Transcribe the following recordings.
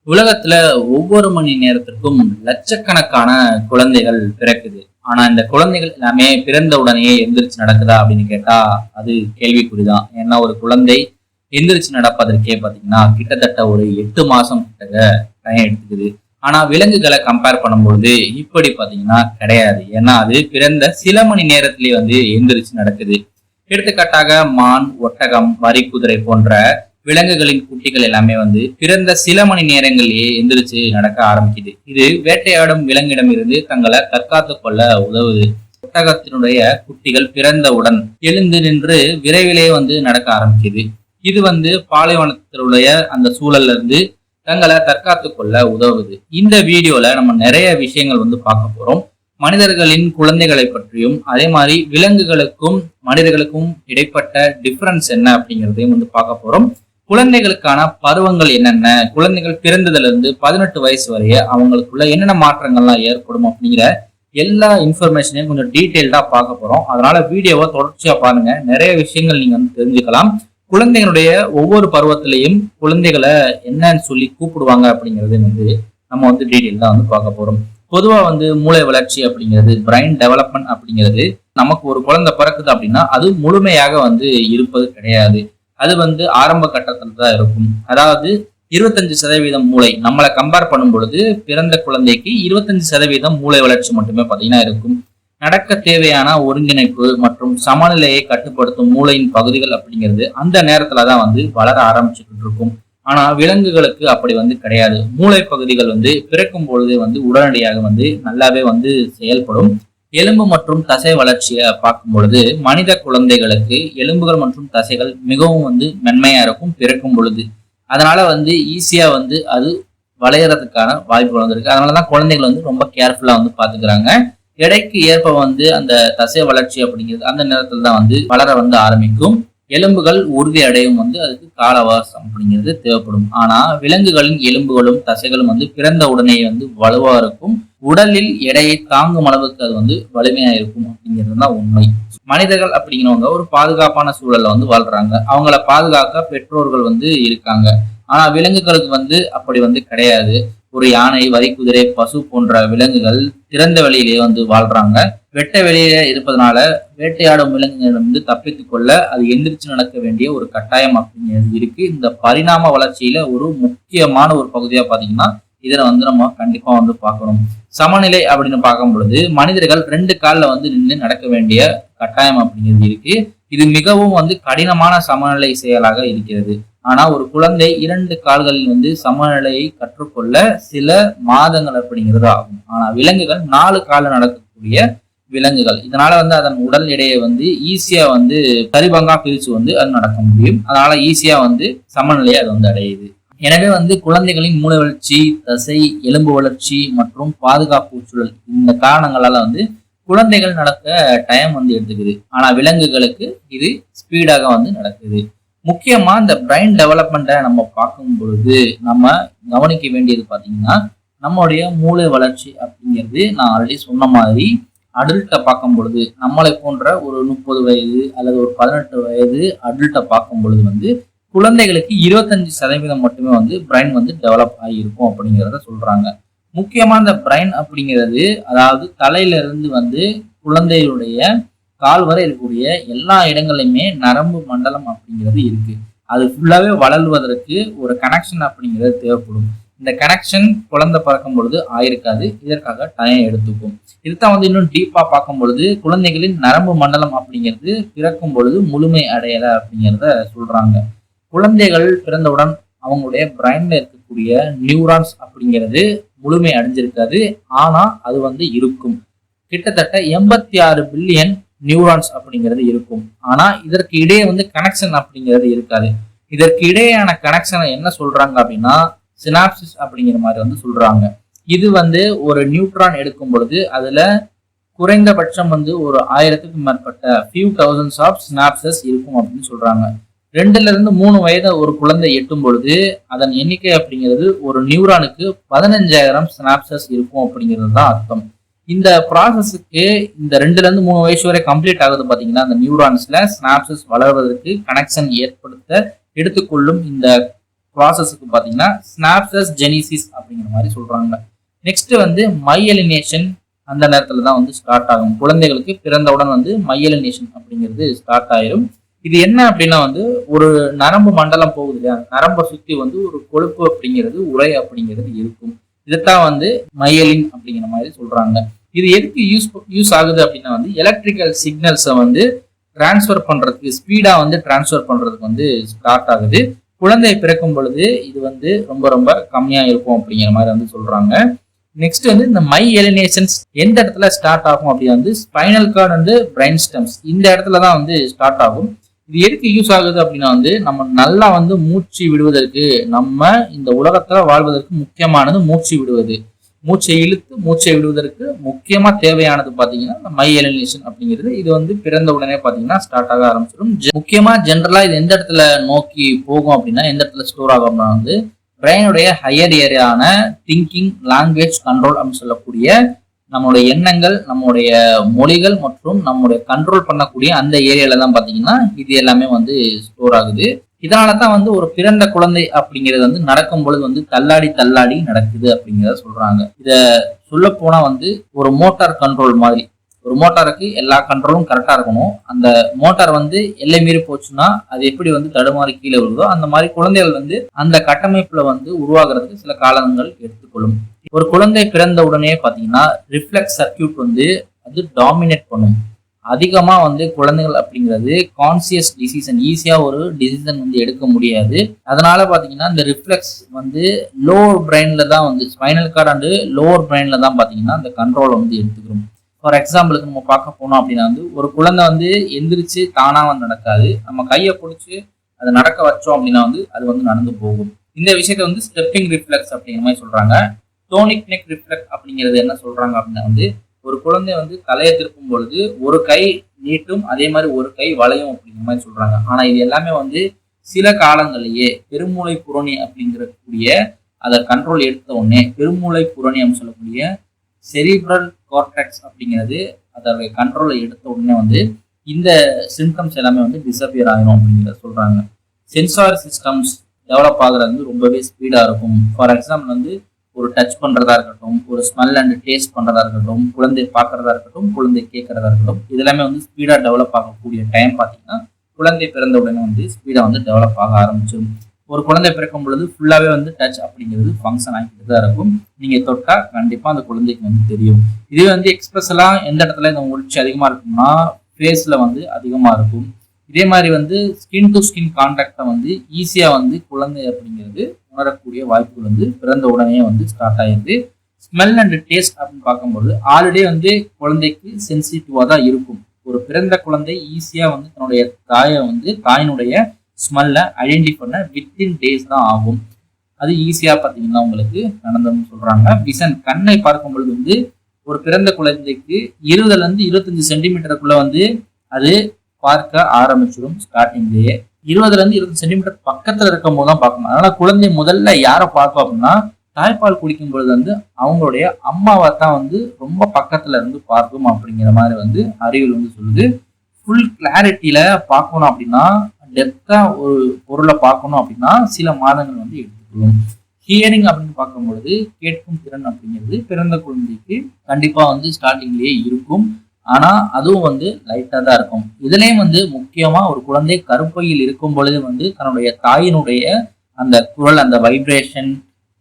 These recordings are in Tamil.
உலகத்துல ஒவ்வொரு மணி நேரத்திற்கும் லட்சக்கணக்கான குழந்தைகள் பிறக்குது. ஆனா இந்த குழந்தைகள் எல்லாமே பிறந்த உடனே எந்திரிச்சு நடக்குதா அப்படின்னு கேட்டா அது கேள்விக்குறிதான். ஏன்னா ஒரு குழந்தை எந்திரிச்சு நடப்பதற்கே பாத்தீங்கன்னா கிட்டத்தட்ட ஒரு 8 மாசம் கிட்ட டைம் எடுத்துக்குது. ஆனா விலங்குகளை கம்பேர் பண்ணும்பொழுது இப்படி பாத்தீங்கன்னா கிடையாது. ஏன்னா அது பிறந்த சில மணி நேரத்திலேயே எந்திரிச்சு நடக்குது. எடுத்துக்காட்டாக மான், ஒட்டகம், வரிக்குதிரை போன்ற விலங்குகளின் குட்டிகள் எல்லாமே பிறந்த சில மணி நேரங்களிலேயே எந்திரிச்சு நடக்க ஆரம்பிக்குது. இது வேட்டையாடும் விலங்கிடம் இருந்து தங்களை தற்காத்து கொள்ள உதவுது. ஒட்டகத்தினுடைய குட்டிகள் பிறந்தவுடன் எழுந்து நின்று விரைவிலே நடக்க ஆரம்பிக்குது. இது பாலைவனத்தினுடைய அந்த சூழல்ல இருந்து தங்களை தற்காத்து கொள்ள உதவுது. இந்த வீடியோல நம்ம நிறைய விஷயங்கள் பார்க்க போறோம். மனிதர்களின் குழந்தைகளை பற்றியும் அதே மாதிரி விலங்குகளுக்கும் மனிதர்களுக்கும் இடைப்பட்ட டிஃபரன்ஸ் என்ன அப்படிங்கிறதையும் பார்க்க போறோம். குழந்தைகளுக்கான பருவங்கள் என்னென்ன, குழந்தைகள் பிறந்ததுல இருந்து 18 வயசு வரைய அவங்களுக்குள்ள என்னென்ன மாற்றங்கள்லாம் ஏற்படும் அப்படிங்கிற எல்லா இன்ஃபர்மேஷனையும் கொஞ்சம் டீட்டெயில்டா பார்க்க போறோம். அதனால வீடியோவை தொடர்ச்சியா பாருங்க. நிறைய விஷயங்கள் நீங்க தெரிஞ்சுக்கலாம். குழந்தைகளுடைய ஒவ்வொரு பருவத்திலையும் குழந்தைகளை என்னன்னு சொல்லி கூப்பிடுவாங்க அப்படிங்கிறது நம்ம டீட்டெயில்டா பார்க்க போறோம். பொதுவா மூளை வளர்ச்சி அப்படிங்கிறது, பிரைன் டெவலப்மெண்ட் அப்படிங்கிறது, நமக்கு ஒரு குழந்தை பிறக்குது அப்படின்னா அது முழுமையாக இருப்பது கிடையாது. அது ஆரம்ப கட்டத்துல தான் இருக்கும். அதாவது 25% மூளை நம்மளை கம்பேர் பண்ணும் பொழுது பிறந்த குழந்தைக்கு 25% மூளை வளர்ச்சி மட்டுமே பாத்தீங்கன்னா இருக்கும். நடக்க தேவையான ஒருங்கிணைப்பு மற்றும் சமநிலையை கட்டுப்படுத்தும் மூளையின் பகுதிகள் அப்படிங்கிறது அந்த நேரத்துலதான் வளர ஆரம்பிச்சுக்கிட்டு இருக்கும். ஆனா விலங்குகளுக்கு அப்படி கிடையாது. மூளை பகுதிகள் பிறக்கும் பொழுதே உடனடியாக நல்லாவே செயல்படும். எலும்பு மற்றும் தசை வளர்ச்சியை பார்க்கும் பொழுது மனித குழந்தைகளுக்கு எலும்புகள் மற்றும் தசைகள் மிகவும் மென்மையா இருக்கும் பிறக்கும் பொழுது. அதனால ஈஸியா அது வளையறதுக்கான வாய்ப்புகள் இருக்கு. அதனாலதான் குழந்தைகள் ரொம்ப கேர்ஃபுல்லா பாத்துக்கிறாங்க. எடைக்கு ஏற்ப அந்த தசை வளர்ச்சி அப்படிங்கிறது அந்த நேரத்துல தான் வளர ஆரம்பிக்கும். எலும்புகள் உறுதி அடையும் அதுக்கு கால அவகாசம் அப்படிங்கிறது தேவைப்படும். ஆனா விலங்குகளின் எலும்புகளும் தசைகளும் பிறந்த உடனே வலுவா இருக்கும். உடலில் எடையை தாங்கும் அளவுக்கு அது வலிமையா இருக்கும் அப்படிங்கிறது தான் உண்மை. மனிதர்கள் அப்படிங்கிறவங்க ஒரு பாதுகாப்பான சூழல்ல வாழ்றாங்க. அவங்கள பாதுகாக்க பெற்றோர்கள் இருக்காங்க. ஆனா விலங்குகளுக்கு அப்படி கிடையாது. ஒரு யானை, வரிக்குதிரை, பசு போன்ற விலங்குகள் திறந்த வெளியிலேயே வாழ்றாங்க. வெட்ட வெளியில இருப்பதனால வேட்டையாடும் விலங்குகள் தப்பித்துக் கொள்ள அது எந்திரிச்சு நடக்க வேண்டிய ஒரு கட்டாயம் அப்படிங்கிறது இருக்கு. இந்த பரிணாம வளர்ச்சியில ஒரு முக்கியமான ஒரு பகுதியா பாத்தீங்கன்னா இதுல நம்ம கண்டிப்பா பார்க்கணும். சமநிலை அப்படின்னு பார்க்கும் பொழுது மனிதர்கள் 2 கால்ல நின்று நடக்க வேண்டிய கட்டாயம் அப்படிங்கிறது இருக்கு. இது மிகவும் கடினமான சமநிலை செயலாக இருக்கிறது. ஆனா ஒரு குழந்தை 2 கால்களில் சமநிலையை கற்றுக்கொள்ள சில மாதங்கள் அப்படிங்கிறது ஆகும். ஆனா விலங்குகள் 4 கால நடக்கக்கூடிய விலங்குகள். இதனால அதன் உடல் எடையை ஈஸியா சரிபங்கா பிரிச்சு அது நடக்க முடியும். அதனால ஈஸியா சமநிலையை அது அடையுது. எனவே குழந்தைகளின் மூளை வளர்ச்சி, தசை, எலும்பு வளர்ச்சி மற்றும் பாதுகாப்பு சூழல் இந்த காரணங்களால குழந்தைகள் நடக்க டைம் எடுத்துக்குது. ஆனா விலங்குகளுக்கு இது ஸ்பீடாக நடக்குது. முக்கியமா இந்த பிரைன் டெவலப்மெண்ட்டை நம்ம பார்க்கும் பொழுது நம்ம கவனிக்க வேண்டியது பாத்தீங்கன்னா நம்மளுடைய மூளை வளர்ச்சி அப்படிங்கிறது நான் ஆல்ரெடி சொன்ன மாதிரி அடல்ட்டை பார்க்கும் பொழுது நம்மளை போன்ற ஒரு 30 வயது அல்லது ஒரு 18 வயது அடல்ட்டை பார்க்கும் பொழுது குழந்தைகளுக்கு 25% மட்டுமே பிரைன் டெவலப் ஆகியிருக்கும் அப்படிங்கிறத சொல்றாங்க. முக்கியமா இந்த பிரைன் அப்படிங்கிறது அதாவது தலையில இருந்து குழந்தைகளுடைய கால் வரை இருக்கக்கூடிய எல்லா இடங்களையுமே நரம்பு மண்டலம் அப்படிங்கிறது இருக்கு. அது ஃபுல்லாவே வளர்வதற்கு ஒரு கனெக்ஷன் அப்படிங்கிறது தேவைப்படும். இந்த கனெக்ஷன் குழந்தை பிறக்கும் பொழுது ஆயிருக்காது. இதற்காக டைம் எடுத்துக்கும். இதுதான் இன்னும் டீப்பா பார்க்கும் பொழுது குழந்தைகளின் நரம்பு மண்டலம் அப்படிங்கிறது பிறக்கும் பொழுது முழுமை அடையலை அப்படிங்கிறத சொல்றாங்க. குழந்தைகள் பிறந்தவுடன் அவங்களுடைய பிரைன்ல இருக்கக்கூடிய நியூரான்ஸ் அப்படிங்கிறது முழுமை அடைஞ்சிருக்காது. ஆனா அது இருக்கும். கிட்டத்தட்ட 86 பில்லியன் நியூரான்ஸ் அப்படிங்கிறது இருக்கும். ஆனா இதற்கு இடையே கனெக்ஷன் அப்படிங்கிறது இருக்காது. இதற்கு இடையேயான கனெக்ஷனை என்ன சொல்றாங்க அப்படின்னா சினாப்சிஸ் அப்படிங்கிற மாதிரி சொல்றாங்க. இது ஒரு நியூட்ரான் எடுக்கும் பொழுது அதுல குறைந்தபட்சம் ஒரு 1000க்கு மேற்பட்ட few thousands ஆஃப் சினாப்சஸ் இருக்கும் அப்படின்னு சொல்றாங்க. 2ல இருந்து 3 வயது ஒரு குழந்தை எட்டும் பொழுது அதன் எண்ணிக்கை அப்படிங்கிறது ஒரு நியூரானுக்கு 15,000 சினாப்சஸ் இருக்கும் அப்படிங்கிறது தான் அர்த்தம். இந்த ப்ராசஸுக்கு இந்த 2ல இருந்து 3 வயசு வரை கம்ப்ளீட் ஆகுது பாத்தீங்கன்னா அந்த நியூரான்ஸ்ல சினாப்சஸ் வளர்வதற்கு கனெக்ஷன் ஏற்படுத்த எடுத்துக்கொள்ளும் இந்த ப்ராசஸுக்கு பாத்தீங்கன்னா ஸ்னாப்சஸ் ஜெனிசிஸ் அப்படிங்கிற மாதிரி சொல்றாங்க. நெக்ஸ்ட் வந்து மையலினேஷன் அந்த நேரத்துல தான் வந்து ஸ்டார்ட் ஆகும். குழந்தைகளுக்கு பிறந்தவுடன் வந்து மையலினேஷன் அப்படிங்கிறது ஸ்டார்ட் ஆயிரும். இது என்ன அப்படின்னா வந்து ஒரு நரம்பு மண்டலம் போகுது இல்லையா, நரம்பை சுத்தி வந்து ஒரு கொழுப்பு அப்படிங்கிறது உரை அப்படிங்கிறது இருக்கும். இதைத்தான் வந்து மையலின் அப்படிங்கிற மாதிரி சொல்றாங்க. இது எதுக்கு யூஸ் ஆகுது அப்படின்னா வந்து எலக்ட்ரிக்கல் சிக்னல்ஸை வந்து டிரான்ஸ்ஃபர் பண்றதுக்கு, ஸ்பீடா வந்து டிரான்ஸ்ஃபர் பண்றதுக்கு வந்து ஸ்டார்ட் ஆகுது. குழந்தை பிறக்கும் பொழுது இது வந்து ரொம்ப ரொம்ப கம்மியா இருக்கும் அப்படிங்கிற மாதிரி வந்து சொல்றாங்க. நெக்ஸ்ட் வந்து இந்த மை எலினேஷன்ஸ் எந்த இடத்துல ஸ்டார்ட் ஆகும் அப்படின்னா வந்து ஸ்பைனல் கார்டு வந்து பிரைன் ஸ்டெம்ஸ் இந்த இடத்துல தான் வந்து ஸ்டார்ட் ஆகும். இது எதுக்கு யூஸ் ஆகுது அப்படின்னா வந்து நம்ம நல்லா வந்து மூச்சு விடுவதற்கு, நம்ம இந்த உலகத்துல வாழ்வதற்கு முக்கியமானது மூச்சு விடுவது. மூச்சை இழுத்து மூச்சை விடுவதற்கு முக்கியமா தேவையானது பாத்தீங்கன்னா இந்த மை எலினேஷன் அப்படிங்கிறது. இது வந்து பிறந்த உடனே பாத்தீங்கன்னா ஸ்டார்ட் ஆக ஆரம்பிச்சிடும். முக்கியமா ஜென்ரலா இது எந்த இடத்துல நோக்கி போகும் அப்படின்னா, எந்த இடத்துல ஸ்டோர் ஆகும் அப்படின்னா வந்து பிரெயினுடைய ஹையர் ஏரியான திங்கிங், லாங்குவேஜ் கண்ட்ரோல் அப்படின்னு சொல்லக்கூடிய நம்மளுடைய எண்ணங்கள், நம்மளுடைய மொழிகள் மற்றும் நம்மளுடைய கண்ட்ரோல் பண்ணக்கூடிய அந்த ஏரியால தான் பாத்தீங்கன்னா இது எல்லாமே வந்து ஸ்டோர் ஆகுது. இதனாலதான் வந்து ஒரு பிறந்த குழந்தை அப்படிங்கிறது வந்து நடக்கும் பொழுது வந்து தள்ளாடி தள்ளாடி நடக்குது அப்படிங்கிறத சொல்றாங்க. இத சொல்ல போனா வந்து ஒரு மோட்டார் கண்ட்ரோல் மாதிரி. ஒரு மோட்டாருக்கு எல்லா கண்ட்ரோலும் கரெக்டா இருக்கணும். அந்த மோட்டார் வந்து எல்லை மீறி போச்சுன்னா அது எப்படி வந்து தடுமாறி கீழே விழுதோ அந்த மாதிரி குழந்தைகள் வந்து அந்த கட்டமைப்புல வந்து உருவாகிறதுக்கு சில காலங்கள் எடுத்துக்கொள்ளும். ஒரு குழந்தை பிறந்த உடனே பாத்தீங்கன்னா ரிஃப்ளெக்ஸ் சர்க்கியூட் வந்து அது டாமினேட் பண்ணும். அதிகமா வந்து குழந்தைகள் அப்படிங்கிறது கான்சியஸ் டிசிஷன், ஈஸியா ஒரு டிசிஷன் வந்து எடுக்க முடியாது. அதனால பாத்தீங்கன்னா இந்த ரிஃப்ளெக்ஸ் வந்து லோவர் பிரெயின்ல தான் வந்து ஸ்பைனல் கார்டு அண்ட் லோவர் பிரெயின்ல தான் பாத்தீங்கன்னா அந்த கண்ட்ரோலை வந்து எடுத்துக்கிறோம். ஃபார் எக்ஸாம்பிளுக்கு நம்ம பார்க்க போனோம் அப்படின்னா வந்து ஒரு குழந்தை வந்து எந்திரிச்சு தானா வந்து நடக்காது. நம்ம கையை பிடிச்சி அதை நடக்க வச்சோம் அப்படின்னா வந்து அது வந்து நடந்து போகும். இந்த விஷயத்த வந்து ஸ்டெப்பிங் ரிஃப்ளெக்ஸ் அப்படிங்கிற மாதிரி சொல்றாங்க. டோனிக் நெக் ரிஃப்ளெக்ஸ் அப்படிங்கிறது என்ன சொல்றாங்க அப்படின்னா வந்து ஒரு குழந்தை வந்து தலையை திருப்பும் பொழுது ஒரு கை நீட்டும், அதே மாதிரி ஒரு கை வளையும் அப்படிங்கிற மாதிரி சொல்றாங்க. ஆனா இது எல்லாமே வந்து சில காலங்களிலேயே பெருமூளை புரணி அப்படிங்கிறக்கூடிய அதை கண்ட்ரோல் எடுத்த உடனே பெருமூளை புரணி அப்படின்னு சொல்லக்கூடிய செரிப்ரல் கார்டெக்ஸ் அப்படிங்கிறது அதோடைய கண்ட்ரோலை எடுத்த உடனே வந்து இந்த சிம்டம்ஸ் எல்லாமே வந்து டிசப்பியர் ஆகிரும் அப்படிங்கிறத சொல்றாங்க. சென்சார் சிஸ்டம்ஸ் டெவலப் ஆகுறது வந்து ரொம்பவே ஸ்பீடா இருக்கும். ஃபார் எக்ஸாம்பிள் வந்து ஒரு டச் பண்றதா இருக்கட்டும், ஒரு ஸ்மெல் அண்ட் டேஸ்ட் பண்றதா இருக்கட்டும், குழந்தை பார்க்கறதா இருக்கட்டும், குழந்தை கேட்கறதா இருக்கட்டும், இதெல்லாமே வந்து ஸ்பீடா டெவலப் ஆகக்கூடிய டைம் பார்த்தீங்கன்னா குழந்தை பிறந்த உடனே வந்து ஸ்பீடா வந்து டெவலப் ஆக ஆரம்பிச்சிடும். ஒரு குழந்தை பிறக்கும் பொழுது ஃபுல்லாவே வந்து டச் அப்படிங்கிறது ஃபங்க்ஷன் ஆகிட்டு தான் இருக்கும். நீங்க தொட்டா கண்டிப்பா அந்த குழந்தைக்கு வந்து தெரியும். இது வந்து எக்ஸ்பிரஸ்லா எந்த இடத்துல இந்த உணர்ச்சி அதிகமா இருக்கும்னா ஃபேஸ்ல வந்து அதிகமா இருக்கும். இதே மாதிரி வந்து ஸ்கின் டு ஸ்கின் கான்டாக்டை வந்து ஈஸியா வந்து குழந்தை அப்படிங்கிறது உணரக்கூடிய வாய்ப்புகள் வந்து பிறந்த உடனே வந்து ஸ்டார்ட் ஆயிடுது. ஸ்மெல் அண்ட் டேஸ்ட் அப்படின்னு பார்க்கும்போது ஆல்ரெடி வந்து குழந்தைக்கு சென்சிட்டிவா தான் இருக்கும். ஒரு பிறந்த குழந்தை ஈஸியா வந்து தன்னுடைய தாயினுடைய ஸ்மெல்ல ஐடென்டிஃபை பண்ண வித்தின் டேஸ் தான் ஆகும். அது ஈஸியா பாத்தீங்கன்னா உங்களுக்கு நடந்ததுன்னு சொல்றாங்க. விசன் கண்ணை பார்க்கும் பொழுது வந்து ஒரு பிறந்த குழந்தைக்கு 20-25 சென்டிமீட்டருக்குள்ள வந்து அது பார்க்க ஆரம்பிச்சிடும். ஸ்டார்டிங்லேயே 20-25 சென்டிமீட்டர் பக்கத்துல இருக்கும் போது தான் பார்க்கணும். அதனால குழந்தை முதல்ல யாரை பார்க்கும் அப்படின்னா தாய்ப்பால் குடிக்கும் பொழுது வந்து அவங்களுடைய அம்மாவை தான் வந்து ரொம்ப பக்கத்துல இருந்து பார்க்கும் அப்படிங்கிற மாதிரி வந்து அறிவியல் வந்து சொல்லுது. ஃபுல் கிளாரிட்டியில பார்க்கணும் அப்படின்னா, டெப்தா ஒரு பொருளை பார்க்கணும் அப்படின்னா சில மாதங்கள் வந்து எடுத்துக்கணும். ஹியரிங் அப்படின்னு பார்க்கும்பொழுது கேட்கும் திறன் அப்படிங்கிறது பிறந்த குழந்தைக்கு கண்டிப்பா வந்து ஸ்டார்டிங்லேயே இருக்கும். ஆனா அதுவும் வந்து லைட்டா தான் இருக்கும். இதுலயும் வந்து முக்கியமா ஒரு குழந்தை கருப்பையில் இருக்கும் பொழுது வந்து தன்னுடைய தாயினுடைய அந்த குரல், அந்த வைப்ரேஷன்,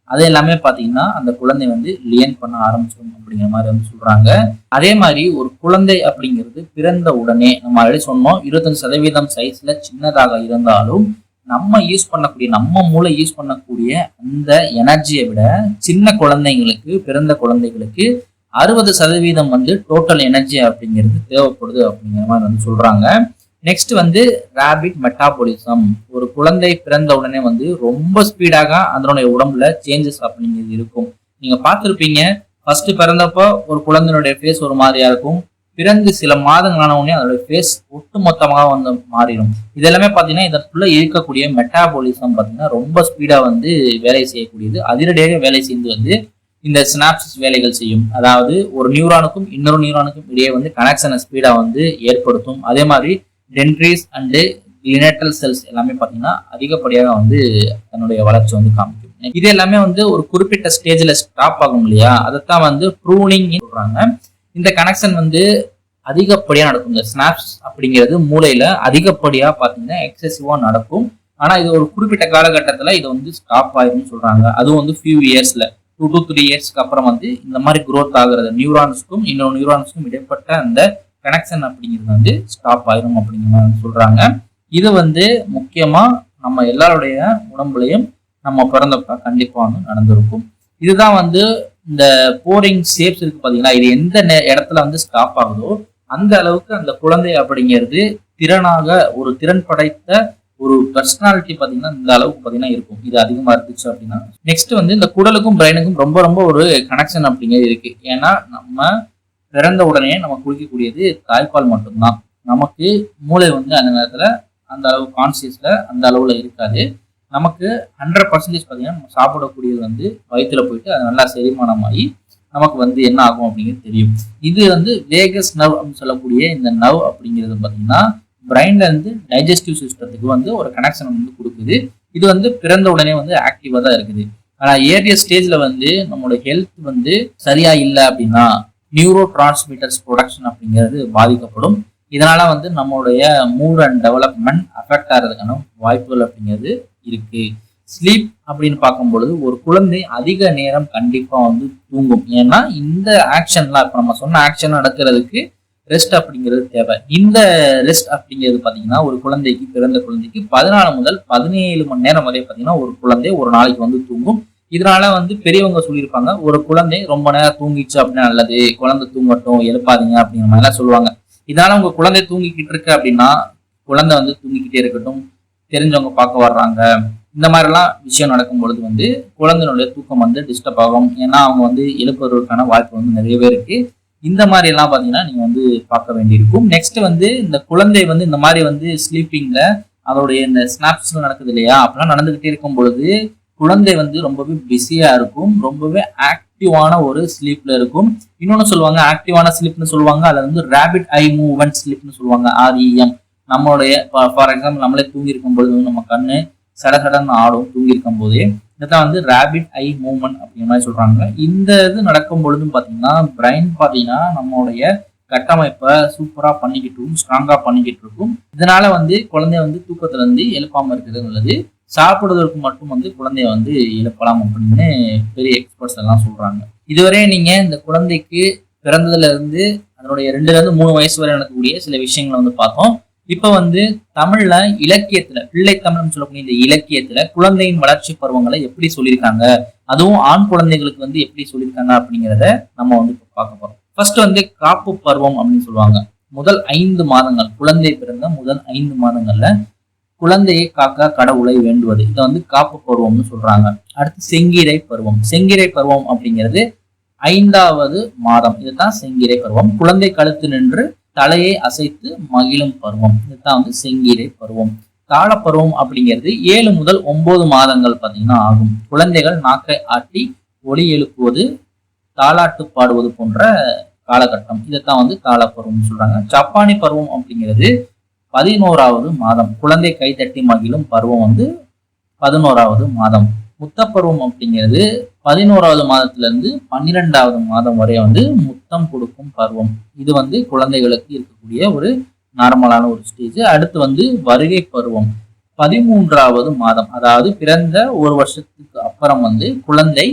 அது எல்லாமே பாத்தீங்கன்னா அந்த குழந்தை வந்து லியன் பண்ண ஆரம்பிச்சிடும் அப்படிங்கிற மாதிரி வந்து சொல்றாங்க. அதே மாதிரி ஒரு குழந்தை அப்படிங்கிறது பிறந்த உடனே நம்ம ஆல்ரெடி சொன்னோம் 25% சைஸ்ல சின்னதாக இருந்தாலும் நம்ம மூளை யூஸ் பண்ணக்கூடிய அந்த எனர்ஜியை விட சின்ன குழந்தைங்களுக்கு, பிறந்த குழந்தைகளுக்கு 60% வந்து டோட்டல் எனர்ஜி அப்படிங்கிறது தேவைப்படுது அப்படிங்கிற மாதிரி வந்து சொல்றாங்க. நெக்ஸ்ட் வந்து ரேபிட் மெட்டாபாலிசம். ஒரு குழந்தை பிறந்த உடனே வந்து ரொம்ப ஸ்பீடாக அதனுடைய உடம்புல சேஞ்சஸ் அப்படிங்கிறது இருக்கும். நீங்க பார்த்துருப்பீங்க, ஃபர்ஸ்ட் பிறந்தப்போ ஒரு குழந்தையுடைய ஃபேஸ் ஒரு மாதிரியா இருக்கும். பிறந்து சில மாதங்கள் ஆன உடனே அதோட ஃபேஸ் ஒட்டு மொத்தமாக வந்து மாறிடும். இதெல்லாமே பார்த்தீங்கன்னா இதற்குள்ள இருக்கக்கூடிய மெட்டாபாலிசம் பார்த்தீங்கன்னா ரொம்ப ஸ்பீடா வந்து வேலை செய்யக்கூடியது. அதிரடியாக வேலை செய்து வந்து இந்த சினாப்சிஸ் வேலைகள் செய்யும். அதாவது ஒரு நியூரானுக்கும் இன்னொரு நியூரானுக்கும் இடையே வந்து கனெக்ஷனை ஸ்பீடா வந்து ஏற்படுத்தும். அதே மாதிரி டென்ட்ரிஸ் அண்டு லினேட்டல் செல்ஸ் எல்லாமே பார்த்தீங்கன்னா அதிகப்படியாக வந்து தன்னுடைய வளர்ச்சி வந்து காமிக்கும். இது எல்லாமே வந்து ஒரு குறிப்பிட்ட ஸ்டேஜ்ல ஸ்டாப் ஆகும் இல்லையா, அதைத்தான் வந்து ப்ரூனிங் சொல்றாங்க. இந்த கனெக்ஷன் வந்து அதிகப்படியா நடக்கும். இந்த ஸ்னாப்ஸ் அப்படிங்கிறது மூளையில அதிகப்படியா பார்த்தீங்கன்னா எக்ஸசிவா நடக்கும். ஆனா இது ஒரு குறிப்பிட்ட காலகட்டத்துல இது வந்து ஸ்டாப் ஆயிரும்னு சொல்றாங்க. அதுவும் வந்து ஃபியூ இயர்ஸ்ல 2 to 3 இயர்ஸ்க்கு அப்புறம் வந்து இந்த மாதிரி growth ஆகுறது நியூரான்ஸ்க்கும் இன்னொரு நியூரான்ஸ்க்கும் இடைப்பட்ட அந்த கனெக்ஷன் அப்படிங்கிறது வந்து ஸ்டாப் ஆயிரும் அப்படிங்கிற மாதிரி சொல்றாங்க. இது வந்து முக்கியமா நம்ம எல்லாருடைய உடம்புலையும் நம்ம பிறந்தப்ப கண்டிப்பா வந்து நடந்திருக்கும். இதுதான் வந்து இந்த போரிங் ஷேப்ஸ் இருக்கு பாத்தீங்களா, இது எந்த இடத்துல வந்து ஸ்டாப் ஆகுதோ அந்த அளவுக்கு அந்த குழந்தை அப்படிங்கிறது திறனாக ஒரு திறன் படைத்த ஒரு பர்சனாலிட்டி பாத்தீங்கன்னா இந்த அளவுக்கு பாத்தீங்கன்னா இருக்கும். இது அதிகமா இருந்துச்சு அப்படின்னா நெக்ஸ்ட் வந்து இந்த குடலுக்கும் பிரெயினுக்கும் ரொம்ப ரொம்ப ஒரு கனெக்ஷன் அப்படிங்கிறது இருக்கு. ஏன்னா நம்ம பிறந்த உடனே நம்ம குடிக்கக்கூடியது தாய்ப்பால் மட்டும்தான். நமக்கு மூளை வந்து அந்த நேரத்துல அந்த அளவு கான்சியஸ்ல அந்த அளவுல இருக்காது. நமக்கு 100% பாத்தீங்கன்னா நம்ம சாப்பிடக்கூடியது வந்து வயிற்றுல போயிட்டு அது நல்லா செரிமானமாகி நமக்கு வந்து என்ன ஆகும் அப்படிங்கிறது தெரியும். இது வந்து வேகஸ் நர்வ் அப்படின்னு சொல்லக்கூடிய இந்த நர்வ் அப்படிங்கிறது பாத்தீங்கன்னா பிரெயின்ல இருந்து டைஜஸ்டிவ் சிஸ்டத்துக்கு வந்து ஒரு கனெக்ஷன் வந்து கொடுக்குது. இது வந்து பிறந்த உடனே வந்து ஆக்டிவா தான் இருக்குது. ஆனா ஏரியர் ஸ்டேஜ்ல வந்து நம்மளோட ஹெல்த் வந்து சரியா இல்லை அப்படின்னா நியூரோ டிரான்ஸ்மிட்டர்ஸ் ப்ரொடக்ஷன் அப்படிங்கிறது பாதிக்கப்படும். இதனால வந்து நம்மளுடைய மூட் அண்ட் டெவலப்மெண்ட் அஃபெக்ட் ஆகிறதுக்கான வாய்ப்புகள் அப்படிங்கிறது இருக்கு. ஸ்லீப் அப்படின்னு பார்க்கும்பொழுது ஒரு குழந்தை அதிக நேரம் கண்டிப்பா வந்து தூங்கும். ஏன்னா இந்த ஆக்ஷன்லாம் இப்ப நம்ம சொன்ன ஆக்ஷன் நடக்கிறதுக்கு ரெஸ்ட் அப்படிங்கிறது தேவை. இந்த ரெஸ்ட் அப்படிங்கிறது பாத்தீங்கன்னா ஒரு குழந்தைக்கு பிறந்த குழந்தைக்கு 14 முதல் 17 மணி நேரம் வரை பாத்தீங்கன்னா ஒரு குழந்தை ஒரு நாளைக்கு வந்து தூங்கும். இதனால வந்து பெரியவங்க சொல்லியிருப்பாங்க ஒரு குழந்தை ரொம்ப நேரம் தூங்கிச்சு அப்படின்னா நல்லது, குழந்தை தூங்கட்டும் எழுப்பாதீங்க அப்படிங்கிற மாதிரிலாம் சொல்லுவாங்க. இதனால உங்க குழந்தை தூங்கிக்கிட்டு இருக்கு அப்படின்னா குழந்தை வந்து தூங்கிக்கிட்டே இருக்கட்டும், தெரிஞ்சவங்க பார்க்க வர்றாங்க, இந்த மாதிரிலாம் விஷயம் நடக்கும் பொழுது வந்து குழந்தைகளுடைய தூக்கம் வந்து டிஸ்டர்ப் ஆகும். ஏன்னா அவங்க வந்து எழுப்புவதற்கான வாய்ப்பு வந்து நிறையவே இருக்கு. இந்த மாதிரி எல்லாம் பாத்தீங்கன்னா நீங்க வந்து பார்க்க வேண்டியிருக்கும். நெக்ஸ்ட் வந்து இந்த குழந்தை வந்து இந்த மாதிரி வந்து ஸ்லீப்பிங்ல அதோடைய இந்த ஸ்னாப்ஸ் நடக்குது இல்லையா, அப்பெல்லாம் நடந்துகிட்டே இருக்கும் பொழுது குழந்தை வந்து ரொம்பவே பிஸியா இருக்கும், ரொம்பவே ஆக்டிவான ஒரு ஸ்லீப்ல இருக்கும். இன்னொன்னு சொல்லுவாங்க ஆக்டிவான ஸ்லீப்னு சொல்லுவாங்க, அதுல வந்து ரேபிட் ஐ மூவ்மெண்ட் ஸ்லீப்னு சொல்லுவாங்க, REM. நம்மளுடைய ஃபார் எக்ஸாம்பிள் நம்மளே தூங்கி இருக்கும் பொழுது நம்ம கண்ணு சடசடன்னு ஆடும் தூங்கி இருக்கும் போதே, இதான் வந்து ரேபிட் ஐ மூவ்மெண்ட் அப்படிங்கிற மாதிரி சொல்றாங்க. இந்த இது நடக்கும் பொழுதும் பாத்தீங்கன்னா பிரெயின் பாத்தீங்கன்னா நம்மளுடைய கட்டமைப்பை சூப்பரா பண்ணிக்கிட்டு ஸ்ட்ராங்கா பண்ணிக்கிட்டு இருக்கும். இதனால வந்து குழந்தைய வந்து தூக்கத்துல இருந்து எழுப்பாம இருக்கிறது நல்லது. சாப்பிடுவதற்கு மட்டும் வந்து குழந்தைய வந்து எழுப்பலாம் அப்படின்னு பெரிய எக்ஸ்பர்ட்ஸ் எல்லாம் சொல்றாங்க. இதுவரை நீங்க இந்த குழந்தைக்கு பிறந்ததுல இருந்து அதனுடைய 2ல இருந்து 3 வயசு வரை நடக்கக்கூடிய சில விஷயங்களை வந்து பார்த்தோம். இப்ப வந்து தமிழ்ல இலக்கியத்துல பிள்ளை தமிழ்னு சொல்லக்கூடிய இந்த இலக்கியத்துல குழந்தையின் வளர்ச்சி பருவங்களை எப்படி சொல்லியிருக்காங்க, அதுவும் ஆண் குழந்தைகளுக்கு வந்து எப்படி சொல்லியிருக்காங்க அப்படிங்கிறத நம்ம வந்து பார்க்க போறோம். ஃபர்ஸ்ட் வந்து காப்பு பருவம் அப்படின்னு சொல்லுவாங்க. முதல் 5 மாதங்கள் குழந்தை பிறந்த முதல் 5 மாதங்கள்ல குழந்தையை காக்க கடவுளை வேண்டுவது, இதை வந்து காப்பு பருவம்னு சொல்றாங்க. அடுத்து செங்கீரை பருவம். செங்கீரை பருவம் அப்படிங்கிறது 5வது மாதம், இதுதான் செங்கீரை பருவம். குழந்தை கழுத்து நின்று தலையை அசைத்து மகிழும் பருவம், இதுதான் வந்து செங்கீரை பருவம். தாளப்பருவம் அப்படிங்கிறது 7 முதல் 9 மாதங்கள் பாத்தீங்கன்னா ஆகும். குழந்தைகள் நாக்கை ஆட்டி ஒலி எழுப்புவது தாளாட்டு பாடுவது போன்ற காலகட்டம், இதைத்தான் வந்து தாளப்பருவம் சொல்றாங்க. சப்பானி பருவம் அப்படிங்கிறது 11வது மாதம். குழந்தை கை தட்டி மகிழும் பருவம் வந்து 11வது மாதம். முத்தப்பருவம் அப்படிங்கிறது 11வது மாதத்துல இருந்து 12வது மாதம் வரை வந்து முத்தம் கொடுக்கும் பருவம். இது வந்து குழந்தைகளுக்கு இருக்கக்கூடிய ஒரு நார்மலான ஒரு ஸ்டேஜ். அடுத்து வந்து வருகை பருவம் 13வது மாதம், அதாவது பிறந்த ஒரு வருஷத்துக்கு அப்புறம் வந்து குழந்தை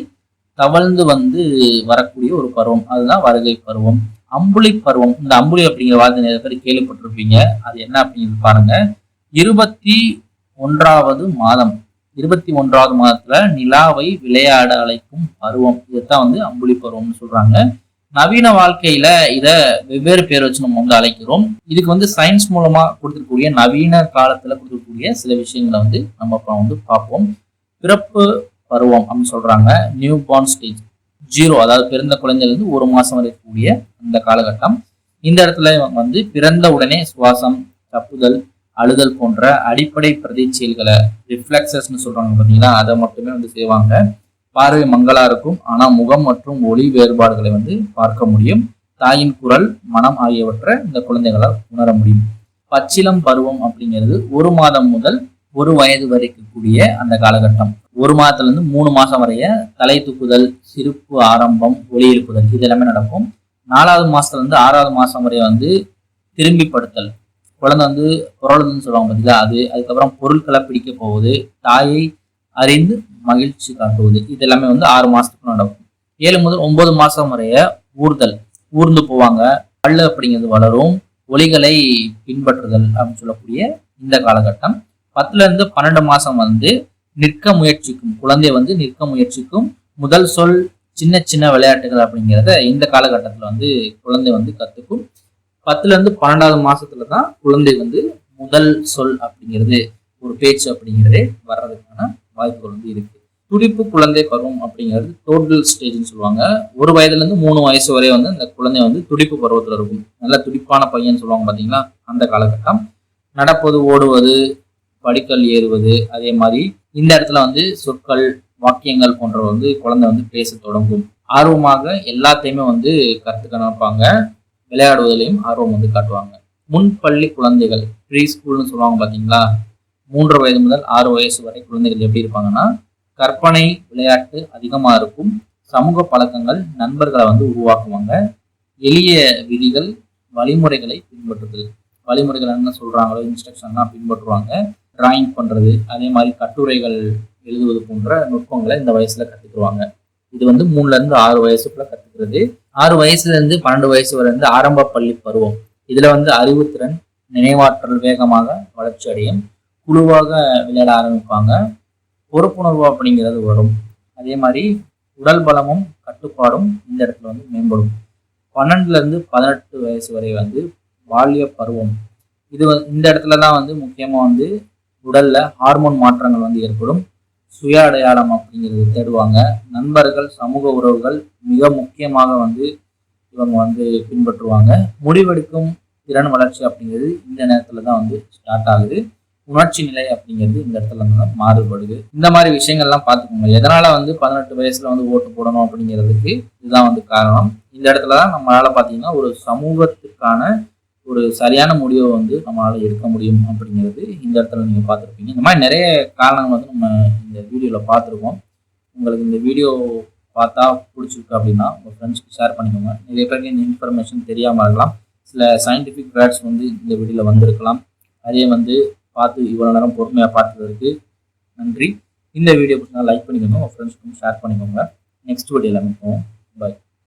தவழ்ந்து வந்து வரக்கூடிய ஒரு பருவம், அதுதான் வருகை பருவம். அம்புலி பருவம். இந்த அம்புலி அப்படிங்கிற வார்த்தை நிறைய பேர் கேள்விப்பட்டிருப்பீங்க, அது என்ன அப்படிங்கிறது பாருங்க. 21வது மாதம். 21வது மாதத்துல நிலாவை விளையாட அழைக்கும் பருவம், இதுதான் வந்து அம்புலி பருவம்னு சொல்றாங்க. நவீன வாழ்க்கையில இத வெவ்வேறு பேர் வச்சு நம்ம வந்து அழைக்கிறோம். இதுக்கு வந்து சயின்ஸ் மூலமா கொடுத்துருக்கூடிய நவீன காலத்துல கொடுத்துருக்கூடிய சில விஷயங்களை வந்து நம்ம இப்போ வந்து பார்ப்போம். பிறப்பு பருவம் அப்படின்னு சொல்றாங்க. நியூ பார்ன் ஸ்டேஜ் 0, அதாவது பிறந்த குழந்தையிலிருந்து 1 மாசம் வரை கூடிய அந்த காலகட்டம். இந்த இடத்துல வந்து பிறந்த உடனே சுவாசம், தப்புதல், அழுதல் போன்ற அடிப்படை பிரதி செயல்களை ரிஃப்ளெக்சஸ்ன்னு சொல்றாங்க பார்த்தீங்களா, அதை மட்டுமே வந்து செய்வாங்க. பார்வை மங்களா இருக்கும், ஆனா முகம் மற்றும் ஒளி வேறுபாடுகளை வந்து பார்க்க முடியும். தாயின் குரல், மனம் ஆகியவற்றை இந்த குழந்தைகளால் உணர முடியும். பச்சிளம் பருவம் அப்படிங்கிறது 1 மாதம் முதல் 1 வயது வரைக்கும் கூடிய அந்த காலகட்டம். 1 மாதத்துல இருந்து 3 மாசம் வரைய தலை தூக்குதல், சிரிப்பு ஆரம்பம், ஒலி எழுப்புதல் இது எல்லாமே நடக்கும். 4வது மாசத்துல இருந்து 6வது மாசம் வரைய வந்து திரும்பி படுத்தல், குழந்தை வந்து புரளுதுன்னு சொல்லுவாங்க பார்த்தீங்களா, அது. அதுக்கப்புறம் பொருட்களை பிடிக்க போவது, தாயை அறிந்து மகிழ்ச்சி காட்டுவது இது எல்லாமே வந்து 6 மாசத்துக்கு நடக்கும். 7 முதல் 9 மாசம் வரைய ஊர்தல், ஊர்ந்து போவாங்க, பல்லு அப்படிங்கிறது வளரும், ஒலிகளை பின்பற்றுதல் அப்படின்னு சொல்லக்கூடிய இந்த காலகட்டம். 10ல இருந்து 12 மாசம் வந்து நிற்க முயற்சிக்கும், குழந்தை வந்து நிற்க முயற்சிக்கும், முதல் சொல், சின்ன சின்ன விளையாட்டுகள் அப்படிங்கிறத இந்த காலகட்டத்துல வந்து குழந்தை வந்து கத்துக்கும். 10ல இருந்து 12வது மாசத்துல தான் குழந்தை வந்து முதல் சொல் அப்படிங்கிறது, ஒரு பேச்சு அப்படிங்கிறதே வர்றதுக்கான வாய்ப்புகள் வந்து இருக்கு. துடிப்பு குழந்தை பருவம் அப்படிங்கிறது டோட்டல் ஸ்டேஜ்னு சொல்லுவாங்க. 1 வயதுல இருந்து 3 வயசு வரை வந்து அந்த குழந்தை வந்து துடிப்பு பருவத்துல இருக்கும். நல்ல துடிப்பான பையன் சொல்லுவாங்க பாத்தீங்களா, அந்த காலகட்டம். நடப்பது, ஓடுவது, படிக்கல் ஏறுவது, அதே மாதிரி இந்த இடத்துல வந்து சொற்கள், வாக்கியங்கள் போன்றவை வந்து குழந்தை வந்து பேச தொடங்கும். ஆர்வமாக எல்லாத்தையுமே வந்து கற்றுக்க நினைப்பாங்க. விளையாடுவதிலையும் ஆர்வம் வந்து காட்டுவாங்க. முன்பள்ளி குழந்தைகள், ப்ரீ ஸ்கூல்னு சொல்லுவாங்க பாத்தீங்களா, 3 வயது முதல் 6 வயசு வரை குழந்தைகள் எப்படி இருப்பாங்கன்னா, கற்பனை, விளையாட்டு அதிகமா இருக்கும். சமூக பழக்கங்கள், நண்பர்களை வந்து உருவாக்குவாங்க. எளிய விதிகள், வழிமுறைகளை பின்பற்றுதல், வழிமுறைகள் என்ன சொல்றாங்களோ இன்ஸ்ட்ரக்ஷன்லாம் பின்பற்றுவாங்க. டிராயிங் பண்றது, அதே மாதிரி கட்டுரைகள் எழுதுவது போன்ற நுட்பங்களை இந்த வயசுல கத்துக்குவாங்க. இது வந்து 3ல இருந்து 6 வயசுக்குள்ள கத்துக்கிறது. 6 வயசுல இருந்து 12 வயசு வரை வந்து ஆரம்ப பள்ளி பருவம். இதுல வந்து அறிவுத்திறன், நினைவாற்றல் வேகமாக வளர்ச்சி அடையும். குழுவாக விளையாட ஆரம்பிப்பாங்க. பொறுப்புணர்வு அப்படிங்கிறது வரும். அதே மாதிரி உடல் பலமும் கட்டுப்பாடும் இந்த இடத்துல வந்து மேம்படும். 12ல இருந்து 18 வயசு வரை வந்து பால்ய பருவம். இது இந்த இடத்துல தான் வந்து முக்கியமா வந்து உடல்ல ஹார்மோன் மாற்றங்கள் வந்து ஏற்படும். சுய அடையாளம் அப்படிங்கிறது தேடுவாங்க. நண்பர்கள், சமூக உறவுகள் மிக முக்கியமாக வந்து இவங்க வந்து பின்பற்றுவாங்க. முடிவெடுக்கும் திறன் வளர்ச்சி அப்படிங்கிறது இந்த நேரத்துல தான் வந்து ஸ்டார்ட் ஆகுது. உணர்ச்சி நிலை அப்படிங்கிறது இந்த இடத்துல தான் மாறுபடுது. இந்த மாதிரி விஷயங்கள்லாம் பார்த்துக்கோங்க. எதனால வந்து 18 வயசுல வந்து ஓட்டு போடணும் அப்படிங்கிறதுக்கு இதுதான் வந்து காரணம். இந்த இடத்துல தான் நம்மளால பார்த்தீங்கன்னா ஒரு சமூகத்துக்கான ஒரு சரியான முடிவை வந்து நம்மளால எடுக்க முடியும் அப்படிங்கிறது இந்த இடத்துல நீங்க பார்த்துருப்பீங்க. இந்த மாதிரி நிறைய காரணங்கள் வந்து நம்ம இந்த வீடியோல பார்த்துருக்கோம். உங்களுக்கு இந்த வீடியோ பார்த்தா பிடிச்சிருக்கு அப்படின்னா உங்க ஃப்ரெண்ட்ஸ்க்கு ஷேர் பண்ணிக்கோங்க. நிறைய பேருக்கு இந்த இன்ஃபர்மேஷன் தெரியாம இருக்கலாம். சில சயின்டிஃபிக் வேர்ட்ஸ் வந்து இந்த வீடியோல வந்திருக்கலாம். அதே வந்து பார்த்து இவ்வளோ நேரம் பொறுமையாக பார்த்ததற்கு நன்றி. இந்த வீடியோ பிடிச்சா லைக் பண்ணிக்கோங்க, உங்கள் ஃப்ரெண்ட்ஸ்க்கும் ஷேர் பண்ணிக்கோங்க. நெக்ஸ்ட் வீடியோவில் அமைப்போம். பாய்.